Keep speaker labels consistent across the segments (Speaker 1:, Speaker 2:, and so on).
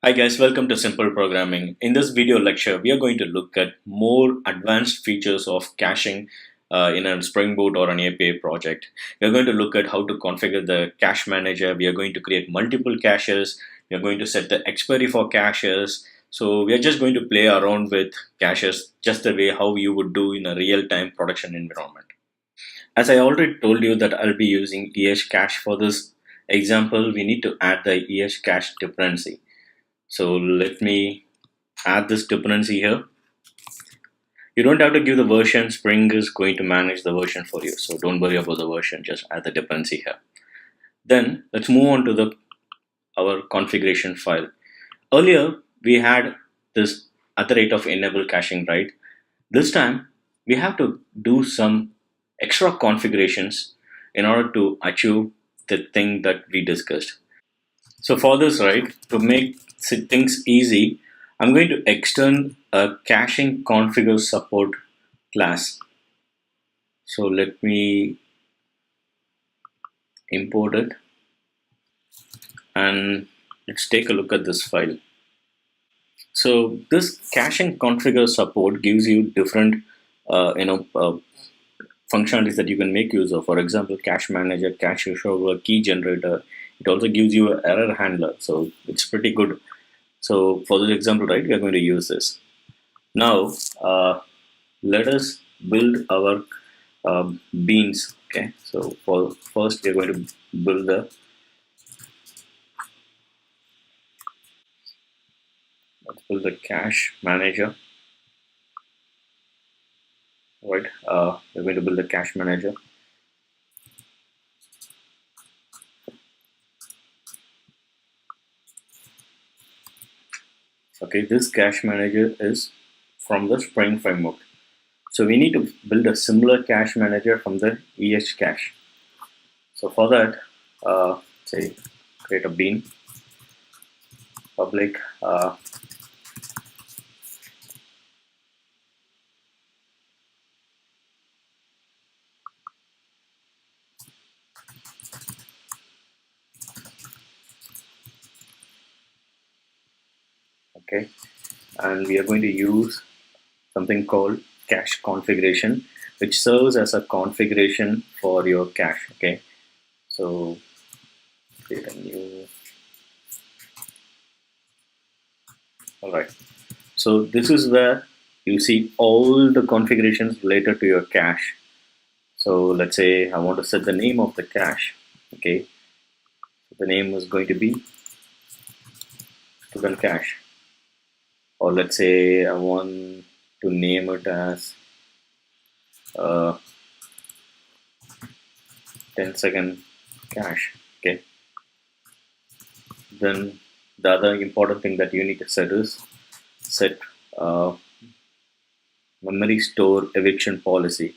Speaker 1: Hi guys, welcome to Simple Programming. In this video lecture, we are going to look at more advanced features of caching in a Spring Boot or an API project. We are going to look at how to configure the cache manager. We are going to create multiple caches. We are going to set the expiry for caches. So we are just going to play around with caches just the way how you would do in a real-time production environment. As I already told you that I'll be using cache for this example, we need to add the cache dependency. So let me add this dependency here. You don't have to give the version. Spring is going to manage the version for you. So don't worry about the version. Just add the dependency here. Then let's move on to our configuration file. Earlier we had this at the rate of enable caching, right? This time we have to do some extra configurations in order to achieve the thing that we discussed. So for this, right, to make things easy, I'm going to extend a caching configure support class. So let me import it and let's take a look at this file. So this caching configure support gives you different, functionalities that you can make use of. For example, cache manager, cache resolver, key generator. It also gives you an error handler. So it's pretty good. So for this example, right, we are going to use this. Now, let us build our beans. Okay, so for first we are going to build the cache manager. Right, we're going to build the cache manager. Okay, this cache manager is from the Spring framework. So we need to build a similar cache manager from the cache. So for that, say create a bean public okay, and we are going to use something called cache configuration, which serves as a configuration for your cache. Okay, so create a new. All right, so this is where you see all the configurations related to your cache. So let's say I want to set the name of the cache. Okay, the name is going to be student cache, or let's say I want to name it as uh, 10-second cache. Okay, then the other important thing that you need to set is set uh, memory store eviction policy.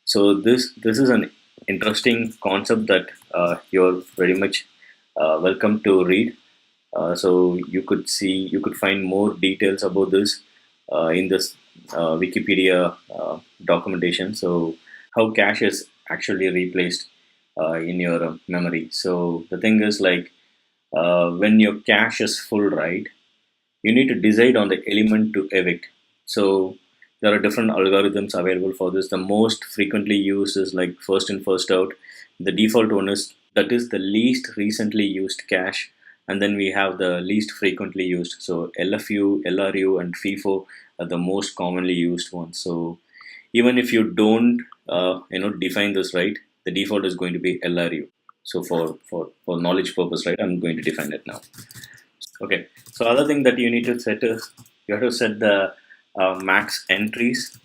Speaker 1: So this is an interesting concept that you're very much welcome to read. So you could find more details about this in this Wikipedia documentation. So how cache is actually replaced in your memory. So the thing is like when your cache is full, right? You need to decide on the element to evict. So there are different algorithms available for this. The most frequently used is like first in first out. The default one is that is the least recently used cache, and then we have the least frequently used. So LFU, LRU, and FIFO are the most commonly used ones. So even if you don't define this right, the default is going to be LRU. So for knowledge purpose, right, I'm going to define it now. Okay, so other thing that you need to set is you have to set the max entries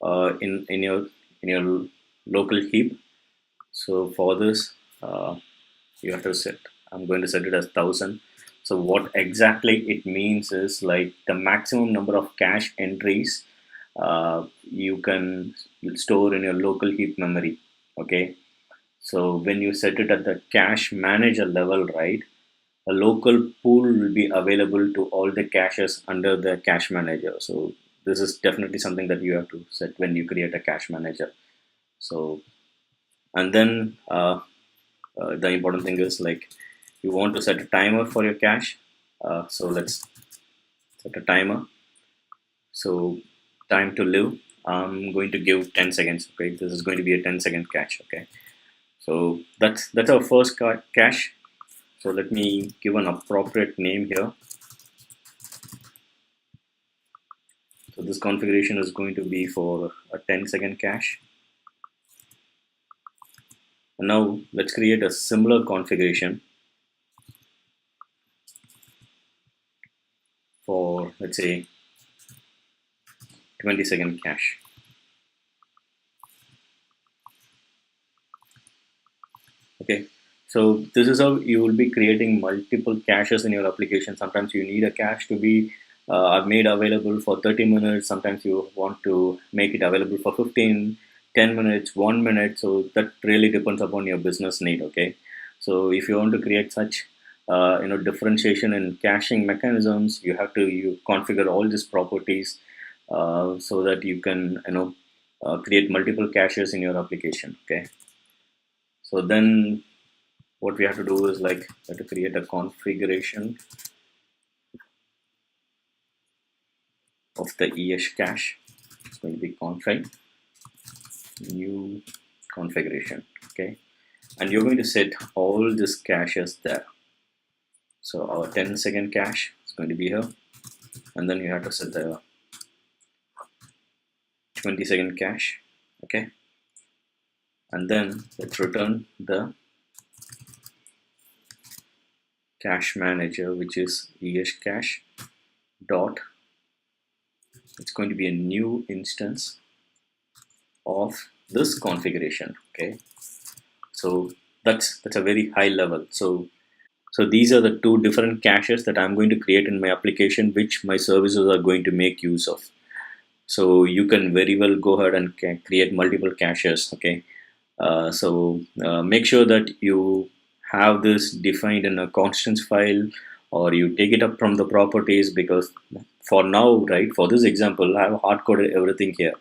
Speaker 1: in your local heap. So for this, you have to set. I'm going to set it as 1,000. So what exactly it means is like the maximum number of cache entries you can store in your local heap memory. Okay, so when you set it at the cache manager level, right? A local pool will be available to all the caches under the cache manager. So this is definitely something that you have to set when you create a cache manager. So and then the important thing is like you want to set a timer for your cache. So let's set a timer. So time to live, I'm going to give 10 seconds. Okay, this is going to be a 10-second cache. Okay, so that's our first cache. So let me give an appropriate name here. So this configuration is going to be for a 10-second cache. And now let's create a similar configuration for, let's say, 20-second cache. Okay, so this is how you will be creating multiple caches in your application. Sometimes you need a cache to be made available for 30 minutes. Sometimes you want to make it available for 15, 10 minutes, 1 minute. So that really depends upon your business need. Okay, so if you want to create such differentiation in caching mechanisms, you have to configure all these properties so that you can create multiple caches in your application. Okay, so then what we have to do is like we have to create a configuration of the EH cache. It's going to be config new configuration. Okay, and you're going to set all these caches there. So our 10-second cache is going to be here, and then you have to set the 20-second cache. Okay, and then let's return the cache manager, which is EH cache dot. It's going to be a new instance of this configuration. Okay, so that's a very high level. So these are the two different caches that I'm going to create in my application, which my services are going to make use of. So you can very well go ahead and create multiple caches. Okay, make sure that you have this defined in a constants file, or you take it up from the properties, because for now, right, for this example, I have hard coded everything here.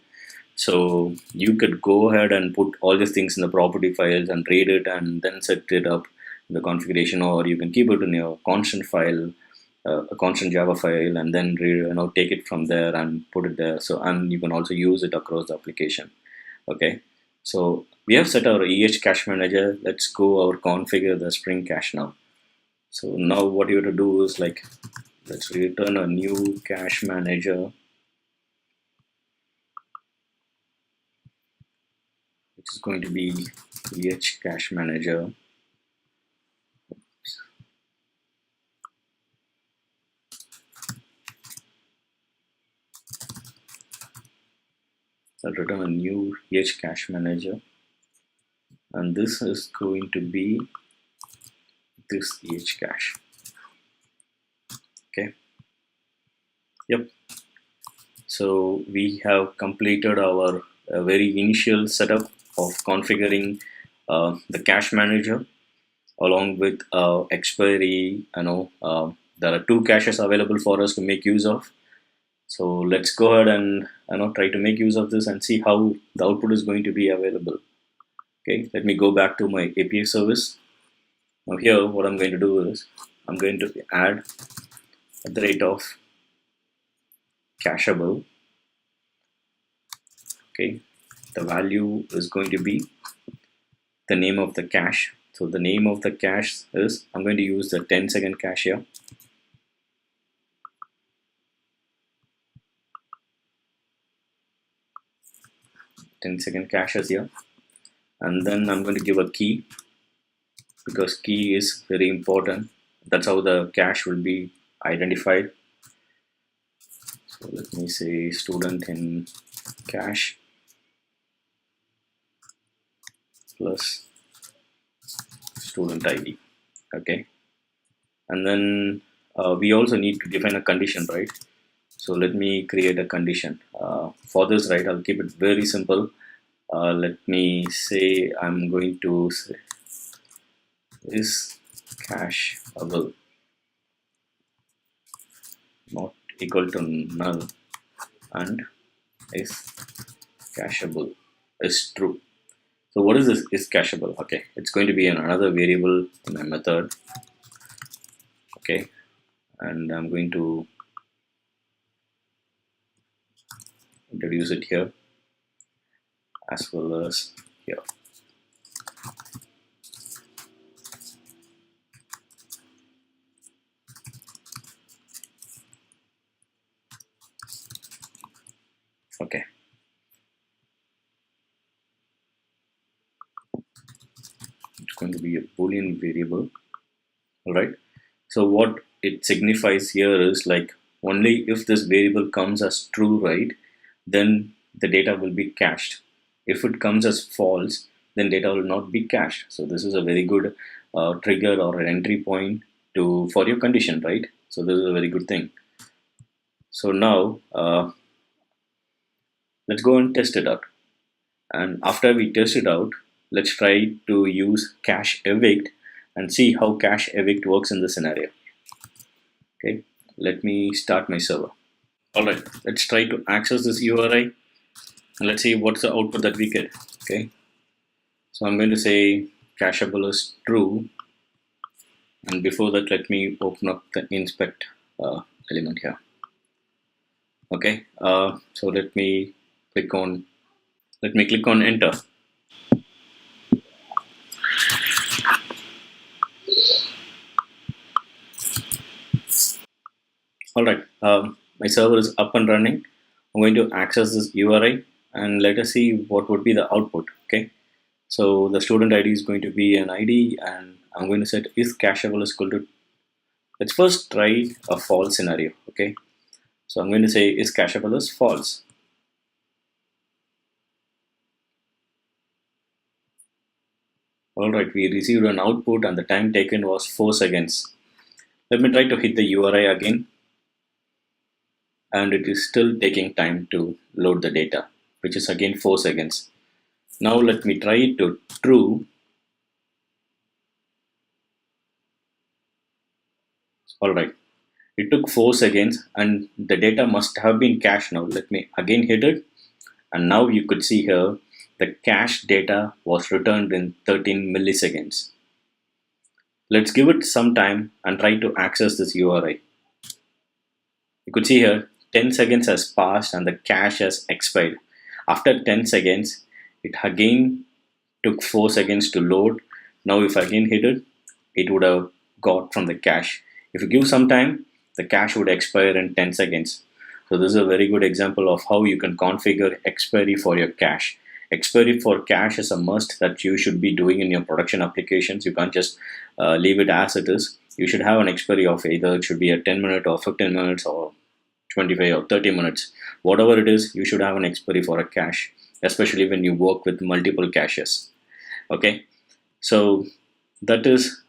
Speaker 1: So you could go ahead and put all these things in the property files and read it and then set it up in the configuration, or you can keep it in your constant file, a constant Java file, and then take it from there and put it there. So, and you can also use it across the application. Okay, so we have set our EH cache manager. Let's go over configure the Spring cache now. So now what you have to do is like, let's return a new cache manager, which is going to be EH cache manager. I'll return a new EH cache manager, and this is going to be this EH cache. Okay, yep. So we have completed our very initial setup of configuring the cache manager along with expiry. There are two caches available for us to make use of. So let's go ahead and try to make use of this and see how the output is going to be available. Okay, let me go back to my API service. Now here, what I'm going to do is I'm going to add at the rate of cacheable. Okay, the value is going to be the name of the cache. So the name of the cache is, I'm going to use the 10-second cache here. Ten-second cache is here, and then I'm going to give a key, because key is very important. That's how the cache will be identified. So let me say student in cache plus student ID. Okay, and then we also need to define a condition, right? So let me create a condition for this, right? I'll keep it very simple. Let me say I'm going to say is cacheable not equal to null, and is cacheable is true. So what is this is cacheable? Okay, it's going to be another variable in my method. Okay, and I'm going to introduce it here as well as here. Okay, it's going to be a Boolean variable. All right. So what it signifies here is like only if this variable comes as true, right, then the data will be cached. If it comes as false, then data will not be cached. So this is a very good trigger or an entry point to for your condition, right? So this is a very good thing. So now let's go and test it out. And after we test it out, let's try to use cache evict and see how cache evict works in this scenario. Okay, let me start my server. All right, let's try to access this URI and let's see what's the output that we get. Okay, so I'm going to say cacheable is true, and before that, let me open up the inspect element here. Okay, so let me click on enter. All right, my server is up and running. I'm going to access this URI and let us see what would be the output. Okay, so the student ID is going to be an ID, and I'm going to set is cacheable is equal to. Let's first try a false scenario. Okay, so I'm going to say is cacheable is false. All right, we received an output and the time taken was 4 seconds. Let me try to hit the URI again, and it is still taking time to load the data, which is again 4 seconds. Now let me try it to true. All right, it took 4 seconds and the data must have been cached now. Let me again hit it, and now you could see here the cached data was returned in 13 milliseconds. Let's give it some time and try to access this URI. You could see here 10 seconds has passed and the cache has expired. After 10 seconds, it again took 4 seconds to load. Now if I again hit it, it would have got from the cache. If you give some time, the cache would expire in 10 seconds. So this is a very good example of how you can configure expiry for your cache. Expiry for cache is a must that you should be doing in your production applications. You can't just leave it as it is. You should have an expiry of either it should be a 10 minute or 15 minutes or 25 or 30 minutes. Whatever it is, you should have an expiry for a cache, especially when you work with multiple caches. Okay, so that is,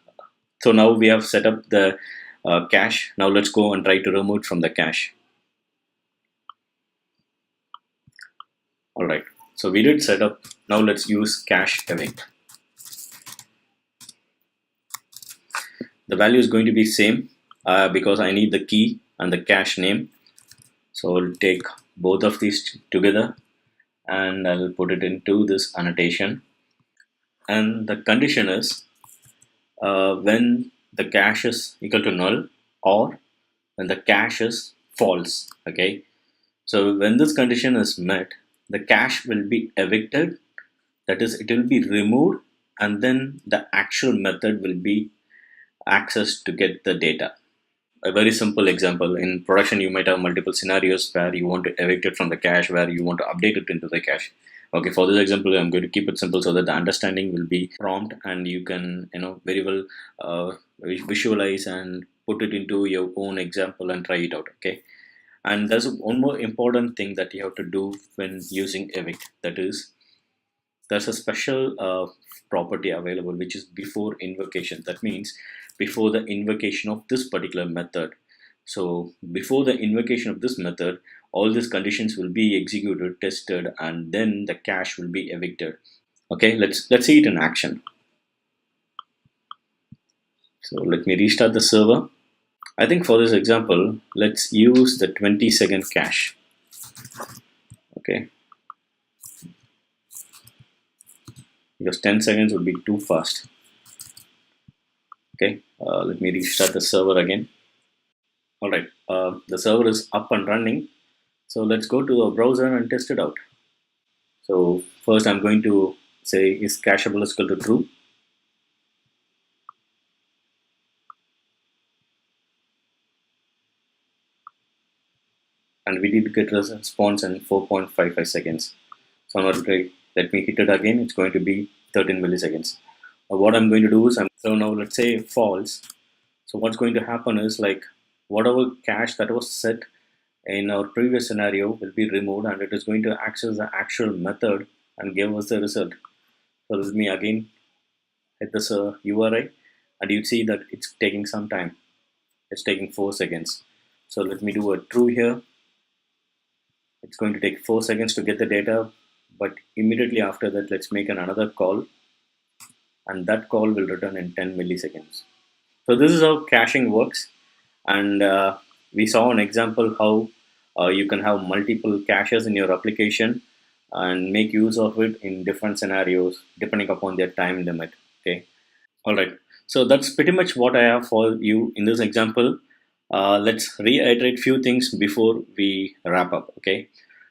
Speaker 1: so now we have set up the cache. Now let's go and try to remove it from the cache. All right, so we did set up. Now let's use cache evict. The value is going to be same because I need the key and the cache name. So I'll take both of these together and I'll put it into this annotation. And the condition is when the cache is equal to null or when the cache is false. Okay, so when this condition is met, the cache will be evicted, that is it will be removed, and then the actual method will be accessed to get the data. A very simple example, in production you might have multiple scenarios where you want to evict it from the cache, where you want to update it into the cache. Okay, for this example I'm going to keep it simple so that the understanding will be prompt and you can very well visualize and put it into your own example and try it out. Okay, and there's one more important thing that you have to do when using evict, that is there's a special property available which is before invocation. That means before the invocation of this particular method. So before the invocation of this method, all these conditions will be executed, tested, and then the cache will be evicted. Okay, let's see it in action. So let me restart the server. I think for this example, let's use the 20-second cache. Okay, because 10 seconds would be too fast. Okay, let me restart the server again. All right, the server is up and running. So let's go to our browser and test it out. So first I'm going to say is cacheable is equal to true. And we did get a response in 4.55 seconds. So now let me hit it again. It's going to be 13 milliseconds. What I'm going to do is so now let's say false. So what's going to happen is like whatever cache that was set in our previous scenario will be removed and it is going to access the actual method and give us the result. So let me again hit this URI and you see that it's taking some time. It's taking 4 seconds. So let me do a true here. It's going to take 4 seconds to get the data, but immediately after that, let's make another call, and that call will return in 10 milliseconds. So this is how caching works, and we saw an example how you can have multiple caches in your application and make use of it in different scenarios depending upon their time limit. Okay. All right. So that's pretty much what I have for you in this example. Let's reiterate few things before we wrap up. Okay.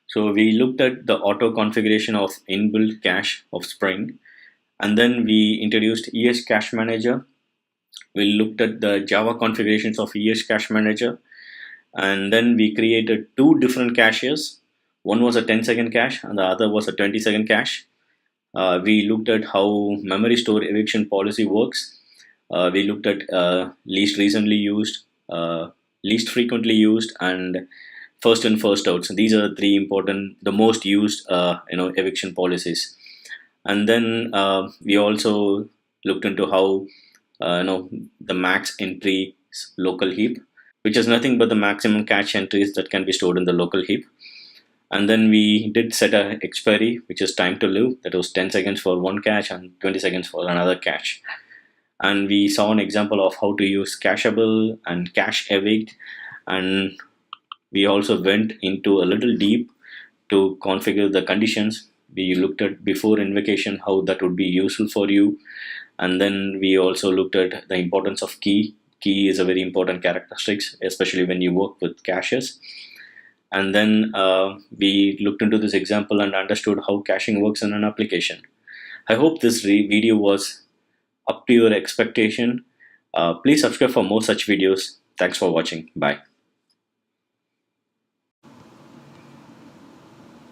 Speaker 1: So we looked at the auto configuration of inbuilt cache of Spring, and then we introduced ES Cache Manager. We looked at the Java configurations of ES Cache Manager, and then we created two different caches. One was a 10-second cache, and the other was a 20-second cache. We looked at how memory store eviction policy works. We looked at least recently used, least frequently used, and first in first out. So these are the three important, the most used eviction policies. And then we also looked into how the max entry local heap, which is nothing but the maximum cache entries that can be stored in the local heap. And then we did set a expiry, which is time to live. That was 10 seconds for one cache and 20 seconds for another cache. And we saw an example of how to use cacheable and cache evict. And we also went into a little deep to configure the conditions. We looked at before invocation, how that would be useful for you. And then we also looked at the importance of key. Key is a very important characteristics, especially when you work with caches. And then we looked into this example and understood how caching works in an application. I hope this video was up to your expectation. Please subscribe for more such videos. Thanks for watching. Bye.